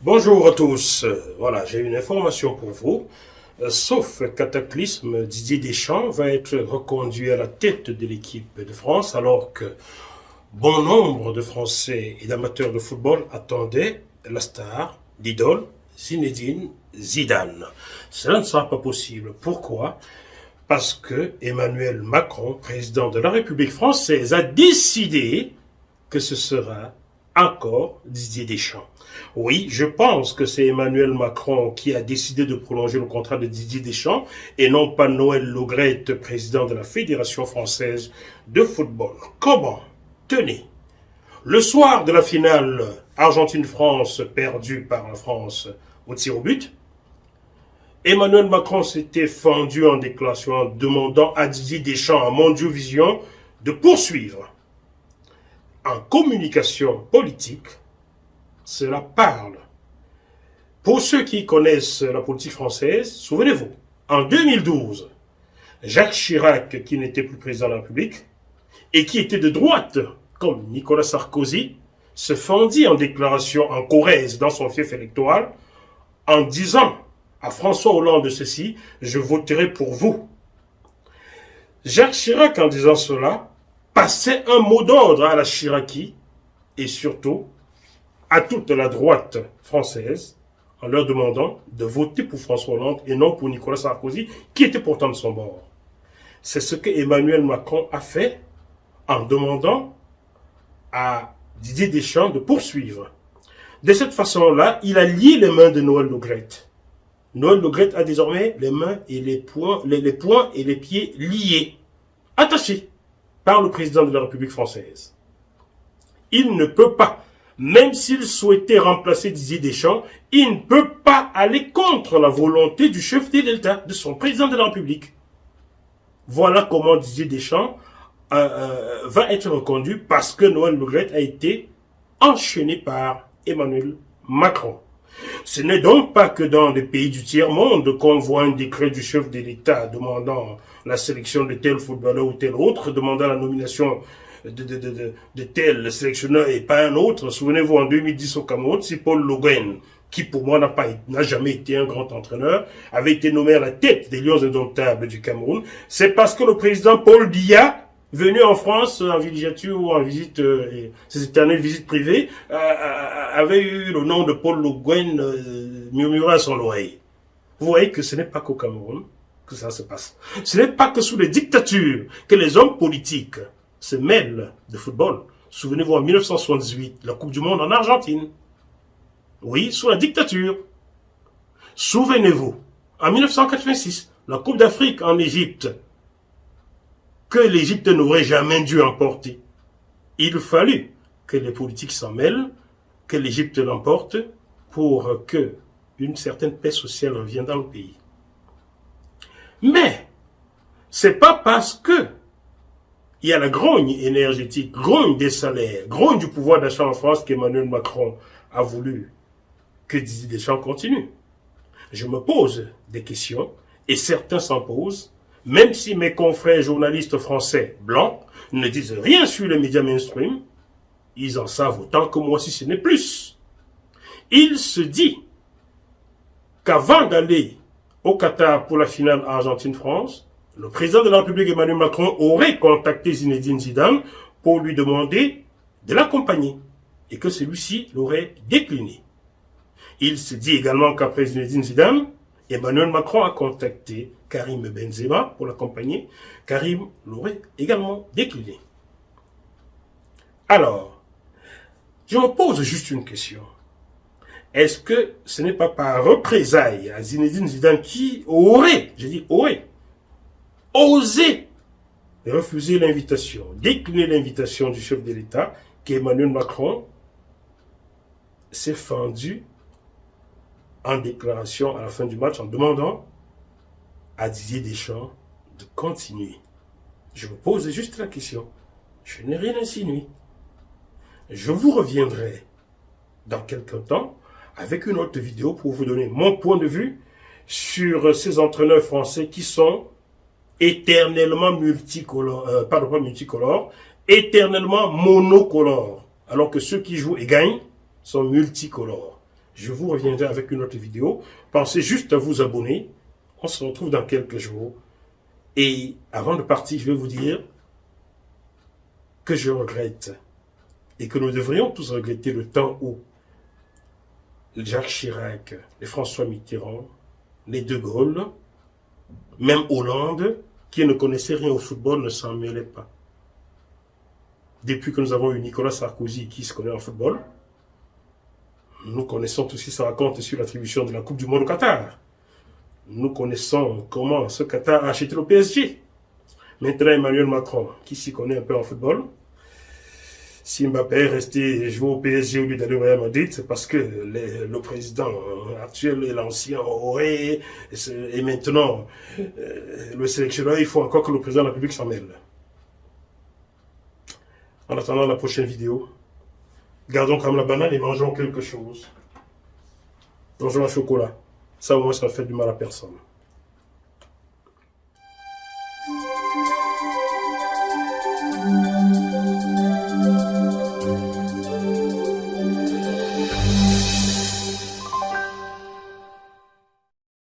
Bonjour à tous. Voilà, j'ai une information pour vous. Sauf cataclysme, Didier Deschamps va être reconduit à la tête de l'équipe de France alors que bon nombre de Français et d'amateurs de football attendaient la star, l'idole, Zinedine Zidane. Cela ne sera pas possible. Pourquoi? Parce que Emmanuel Macron, président de la République française, a décidé que ce sera encore Didier Deschamps. Oui, je pense que c'est Emmanuel Macron qui a décidé de prolonger le contrat de Didier Deschamps et non pas Noël Le Graët, président de la Fédération française de football. Comment? Tenez, le soir de la finale Argentine-France perdue par la France au tir au but, Emmanuel Macron s'était fendu en déclaration demandant à Didier Deschamps, à Mondiovision, de poursuivre. En communication politique, cela parle. Pour ceux qui connaissent la politique française, souvenez-vous, en 2012, Jacques Chirac, qui n'était plus président de la République, et qui était de droite, comme Nicolas Sarkozy, se fendit en déclaration en Corrèze dans son fief électoral, en disant à François Hollande ceci, je voterai pour vous. Jacques Chirac, en disant cela, passait un mot d'ordre à la Chiraki et surtout à toute la droite française en leur demandant de voter pour François Hollande et non pour Nicolas Sarkozy, qui était pourtant de son bord. C'est ce que Emmanuel Macron a fait en demandant à Didier Deschamps de poursuivre. De cette façon-là, il a lié les mains de Noël Le Graët. Noël Le Graët a désormais les mains et les poings et les pieds liés, attachés par le président de la République française. Il ne peut pas, même s'il souhaitait remplacer Didier Deschamps, il ne peut pas aller contre la volonté du chef de l'État, de son président de la République. Voilà comment Didier Deschamps va être reconduit parce que Noël Le Graët a été enchaîné par Emmanuel Macron. Ce n'est donc pas que dans les pays du tiers-monde qu'on voit un décret du chef de l'État demandant la sélection de tel footballeur ou tel autre, demandant la nomination de tel sélectionneur et pas un autre. Souvenez-vous, en 2010 au Cameroun, c'est Paul Le Guen, qui pour moi n'a jamais été un grand entraîneur, avait été nommé à la tête des Lions indomptables du Cameroun. C'est parce que le président Paul Biya, venu en France en villégiature ou en visite, ses éternelles visites privées, avait eu le nom de Paul Le Guen murmuré à son oreille. Vous voyez que ce n'est pas qu'au Cameroun que ça se passe. Ce n'est pas que sous les dictatures que les hommes politiques se mêlent de football. Souvenez-vous, en 1978, la Coupe du Monde en Argentine. Oui, sous la dictature. Souvenez-vous, en 1986, la Coupe d'Afrique en Égypte, que l'Égypte n'aurait jamais dû emporter. Il fallut que les politiques s'en mêlent, que l'Égypte l'emporte pour que une certaine paix sociale revienne dans le pays. Mais, c'est pas parce que il y a la grogne énergétique, grogne des salaires, grogne du pouvoir d'achat en France qu'Emmanuel Macron a voulu que Didier Deschamps continue. Je me pose des questions et certains s'en posent. Même si mes confrères journalistes français blancs ne disent rien sur les médias mainstream, ils en savent autant que moi si ce n'est plus. Il se dit qu'avant d'aller au Qatar pour la finale Argentine-France, le président de la République Emmanuel Macron aurait contacté Zinedine Zidane pour lui demander de l'accompagner et que celui-ci l'aurait décliné. Il se dit également qu'après Zinedine Zidane, Emmanuel Macron a contacté Karim Benzema pour l'accompagner. Karim l'aurait également décliné. Alors, je me pose juste une question. Est-ce que ce n'est pas par représailles à Zinedine Zidane qui aurait, je dis aurait, osé refuser l'invitation, décliner l'invitation du chef de l'État, qu'Emmanuel Macron s'est fendu en déclaration à la fin du match en demandant à Didier Deschamps de continuer. Je me pose juste la question. Je n'ai rien insinué. Je vous reviendrai dans quelques temps avec une autre vidéo pour vous donner mon point de vue sur ces entraîneurs français qui sont éternellement multicolores, pas multicolores, éternellement monocolores, alors que ceux qui jouent et gagnent sont multicolores. Je vous reviendrai avec une autre vidéo. Pensez juste à vous abonner. On se retrouve dans quelques jours. Et avant de partir, je vais vous dire que je regrette et que nous devrions tous regretter le temps où Jacques Chirac, les François Mitterrand, les De Gaulle, même Hollande, qui ne connaissait rien au football, ne s'en mêlait pas. Depuis que nous avons eu Nicolas Sarkozy qui se connaît en football, nous connaissons tout ce qui se raconte sur l'attribution de la Coupe du Monde au Qatar. Nous connaissons comment ce Qatar a acheté le PSG. Maintenant, Emmanuel Macron, qui s'y connaît un peu en football, si Mbappé est resté jouer au PSG au lieu d'aller au Real Madrid, c'est parce que le président actuel et l'ancien aurait, et maintenant le sélectionneur, il faut encore que le président de la République s'en mêle. En attendant la prochaine vidéo, gardons comme la banane et mangeons quelque chose. Mangeons un chocolat. Ça au moins ça fait du mal à personne.